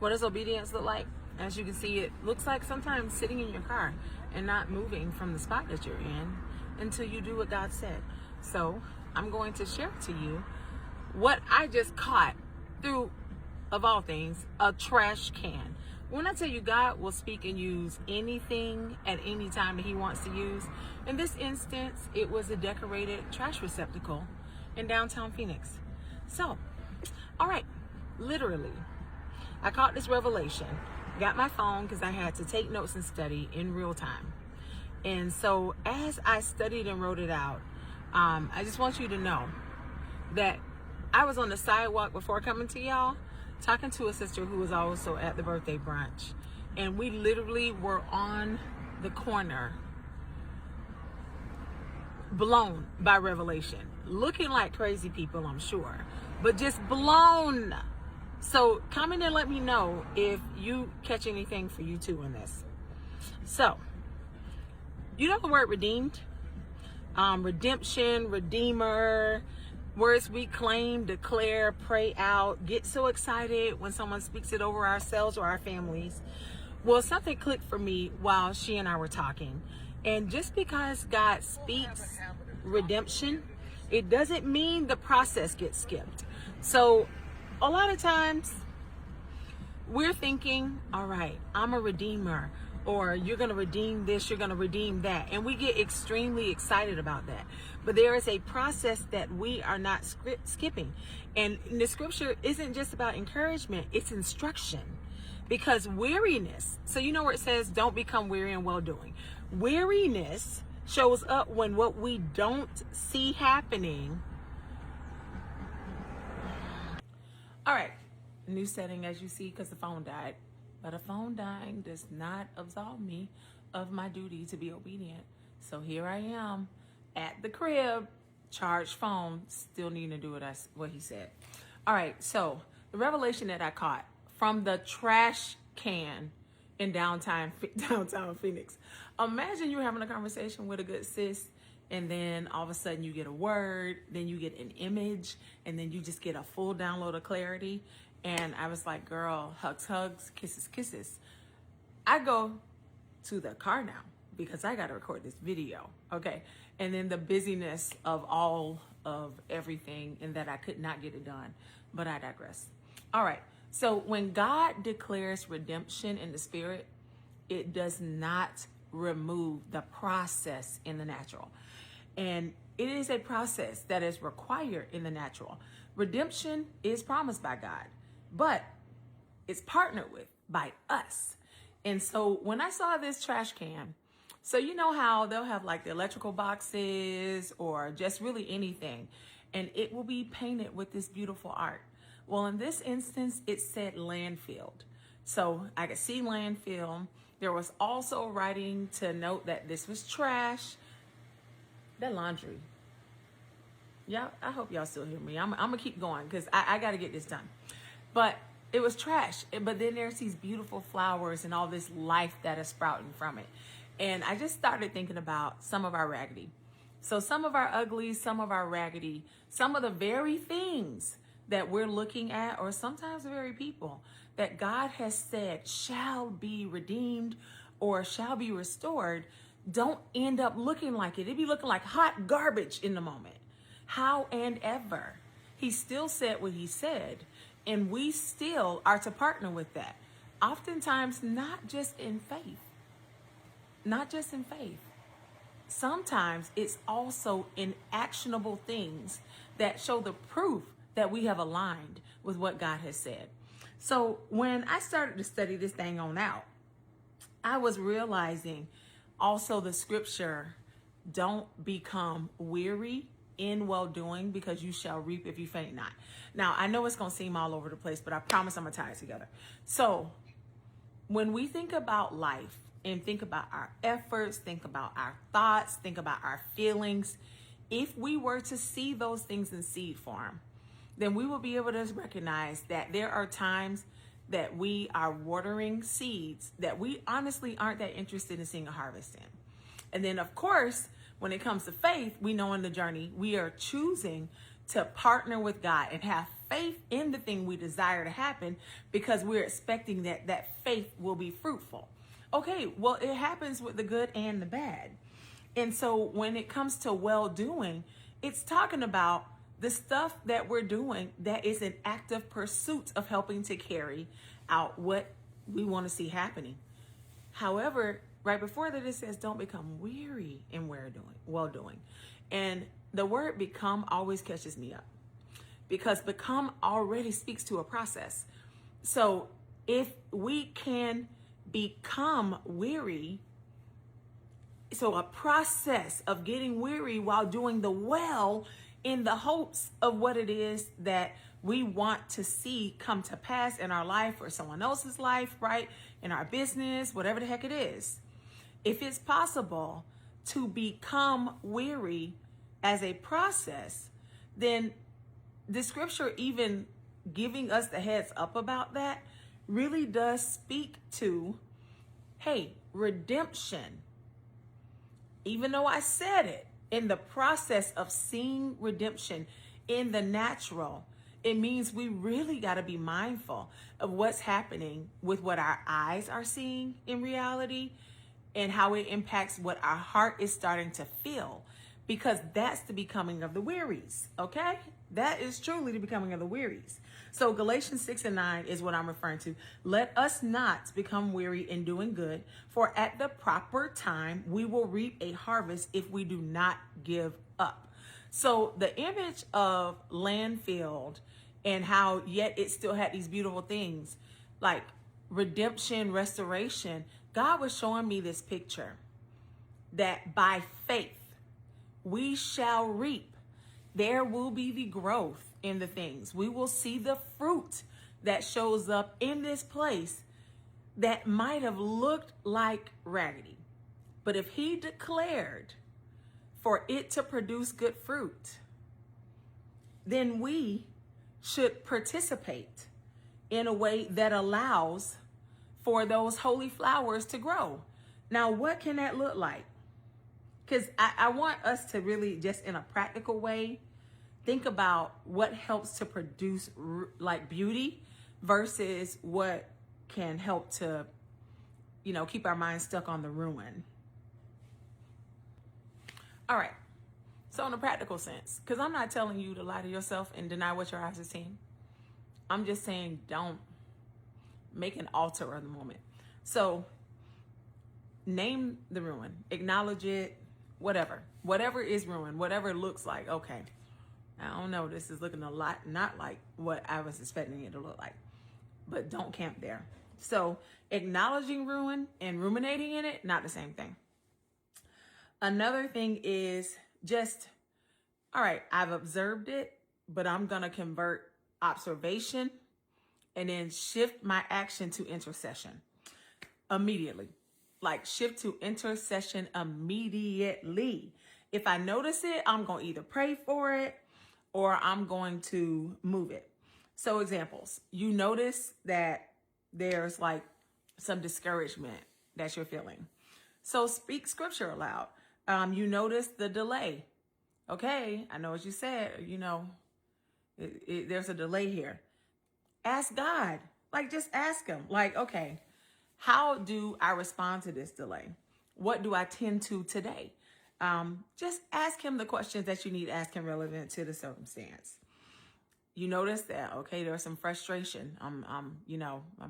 What does obedience look like? As you can see, it looks like sometimes sitting in your car and not moving from the spot that you're in until you do what God said. So I'm going to share to you what I just caught through, of all things, a trash can. When I tell you God will speak and use anything at any time that he wants to use, in this instance, it was a decorated trash receptacle in downtown Phoenix. So, all right, literally, I caught this revelation, got my phone because I had to take notes and study in real time. And so as I studied and wrote it out, I just want you to know that I was on the sidewalk before coming to y'all, talking to a sister who was also at the birthday brunch. And we literally were on the corner, blown by revelation, looking like crazy people, I'm sure, but just blown. So comment and let me know if you catch anything for you too in this. So, you know the word redeemed? Redemption, redeemer, words we claim, declare, pray out, get so excited when someone speaks it over ourselves or our families. Well, something clicked for me while she and I were talking. And just because God speaks redemption, it doesn't mean the process gets skipped. So a lot of times we're thinking, all right, I'm a redeemer, or you're going to redeem this, you're going to redeem that. And we get extremely excited about that. But there is a process that we are not skipping. And the scripture isn't just about encouragement, it's instruction. Because weariness, so you know where it says, don't become weary in well-doing. Weariness shows up when what we don't see happening. All right, new setting as you see because the phone died. But a phone dying does not absolve me of my duty to be obedient. So here I am at the crib, charged phone, still needing to do what he said. All right, so the revelation that I caught from the trash can in downtown Phoenix. Imagine you're having a conversation with a good sis, and then all of a sudden you get a word, then you get an image, and then you just get a full download of clarity. And I was like, girl, hugs, hugs, kisses, kisses. I go to the car now because I got to record this video. Okay. And then the busyness of all of everything, and that I could not get it done, but I digress. All right. So when God declares redemption in the spirit, it does not remove the process in the natural. And it is a process that is required in the natural. Redemption is promised by God, but it's partnered with by us. And so when I saw this trash can, so you know how they'll have like the electrical boxes or just really anything, and it will be painted with this beautiful art. Well, in this instance, it said landfill. So I could see landfill. There was also writing to note that this was trash. That laundry. Yeah, I hope y'all still hear me. I'm gonna keep going because I got to get this done. But it was trash. But then there's these beautiful flowers and all this life that is sprouting from it. And I just started thinking about some of our raggedy. So some of our ugly, some of our raggedy, some of the very things that we're looking at, or sometimes the very people that God has said shall be redeemed or shall be restored, don't end up looking like it. It be looking like hot garbage in the moment. How and ever. He still said what he said, and we still are to partner with that. Oftentimes, not just in faith. Not just in faith. Sometimes it's also in actionable things that show the proof that we have aligned with what God has said. So when I started to study this thing on out, I was realizing also the scripture, don't become weary in well-doing, because you shall reap if you faint not. Now, I know it's going to seem all over the place, but I promise I'm going to tie it together. So when we think about life and think about our efforts, think about our thoughts, think about our feelings, if we were to see those things in seed form, then we will be able to recognize that there are times that we are watering seeds that we honestly aren't that interested in seeing a harvest in. And then, of course, when it comes to faith, we know in the journey, we are choosing to partner with God and have faith in the thing we desire to happen because we're expecting that faith will be fruitful. Okay, well, it happens with the good and the bad. And so when it comes to well-doing, it's talking about the stuff that we're doing that is an active pursuit of helping to carry out what we want to see happening. However, right before that, it says, don't become weary in well-doing. And the word become always catches me up because become already speaks to a process. So if we can become weary, so a process of getting weary while doing the well in the hopes of what it is that we want to see come to pass in our life or someone else's life, right? In our business, whatever the heck it is. If it's possible to become weary as a process, then the scripture even giving us the heads up about that really does speak to, hey, redemption. Even though I said it, in the process of seeing redemption in the natural, it means we really got to be mindful of what's happening with what our eyes are seeing in reality and how it impacts what our heart is starting to feel, because that's the becoming of the wearies, okay? That is truly the becoming of the wearies. So Galatians 6:9 is what I'm referring to. Let us not become weary in doing good, for at the proper time we will reap a harvest if we do not give up. So the image of landfill and how yet it still had these beautiful things like redemption, restoration, God was showing me this picture that by faith we shall reap. There will be the growth in the things. We will see the fruit that shows up in this place that might have looked like raggedy. But if he declared for it to produce good fruit, then we should participate in a way that allows for those holy flowers to grow. Now, what can that look like? Because I want us to really, just in a practical way, think about what helps to produce like beauty versus what can help to, keep our minds stuck on the ruin. All right. So in a practical sense, because I'm not telling you to lie to yourself and deny what your eyes are seeing. I'm just saying don't make an altar of the moment. So name the ruin, acknowledge it, whatever is ruined, whatever it looks like. Okay, I don't know, this is looking a lot not like what I was expecting it to look like, but don't camp there. So acknowledging ruin and ruminating in it, not the same thing. Another thing is just, all right, I've observed it, but I'm going to convert observation and then shift my action to intercession immediately. Like shift to intercession immediately. If I notice it, I'm going to either pray for it or I'm going to move it. So examples, you notice that there's like some discouragement that you're feeling. So speak scripture aloud. You notice the delay. Okay, I know what you said, there's a delay here. Ask God, just ask him, okay, how do I respond to this delay? What do I tend to today? Just ask him the questions that you need to ask him relevant to the circumstance. You notice that, okay, there's some frustration. I'm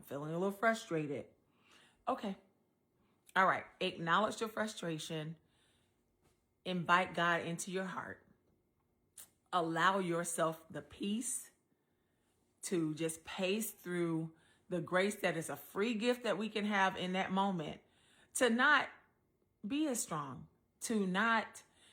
feeling a little frustrated. Okay. All right. Acknowledge your frustration. Invite God into your heart. Allow yourself the peace to just pace through the grace that is a free gift that we can have in that moment, to not be as strong, to not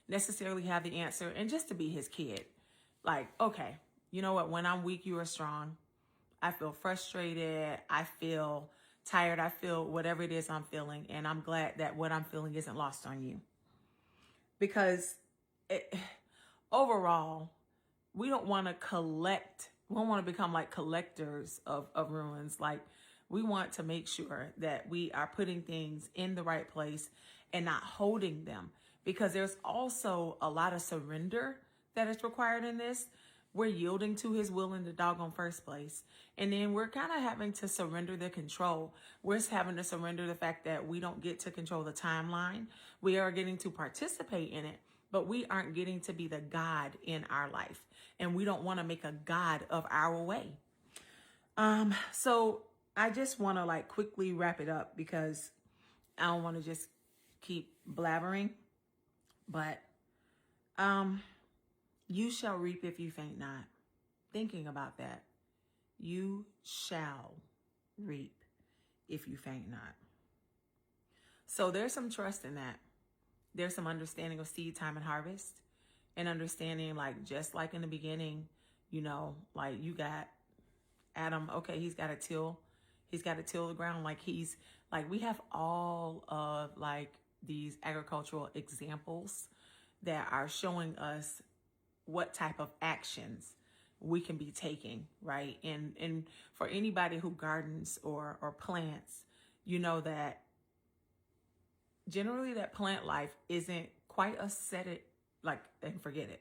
necessarily have the answer, and just to be his kid. Okay, you know what? When I'm weak, you are strong. I feel frustrated. I feel tired. I feel whatever it is I'm feeling. And I'm glad that what I'm feeling isn't lost on you. Because overall, we don't want to collect. We don't want to become like collectors of ruins. We want to make sure that we are putting things in the right place and not holding them. Because there's also a lot of surrender that is required in this. we're yielding to his will in the doggone first place. And then we're kind of having to surrender the control. We're having to surrender the fact that we don't get to control the timeline. We are getting to participate in it, but we aren't getting to be the God in our life. And we don't want to make a God of our way. So I just want to like quickly wrap it up because I don't want to just keep blabbering, but, you shall reap if you faint not. Thinking about that. You shall reap if you faint not. So there's some trust in that. There's some understanding of seed time and harvest, and understanding like, just like in the beginning, you know, like you got Adam, okay, he's got to till the ground. Like we have all of like these agricultural examples that are showing us what type of actions we can be taking, right? And for anybody who gardens or plants, you know that generally that plant life isn't quite a set it like and forget it.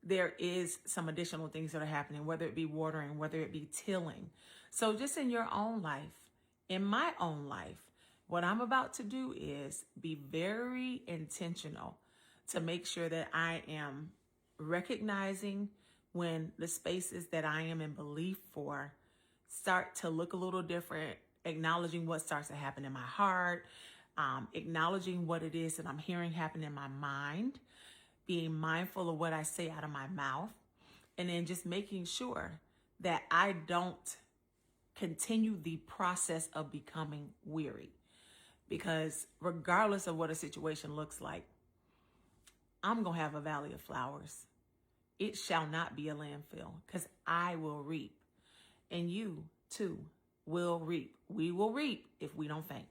There is some additional things that are happening, whether it be watering, whether it be tilling. So just in your own life, in my own life, what I'm about to do is be very intentional to make sure that I am recognizing when the spaces that I am in belief for start to look a little different, acknowledging what starts to happen in my heart, acknowledging what it is that I'm hearing happen in my mind, being mindful of what I say out of my mouth, and then just making sure that I don't continue the process of becoming weary. Because regardless of what a situation looks like, I'm going to have a valley of flowers. It shall not be a landfill, because I will reap. And you too will reap. We will reap if we don't faint.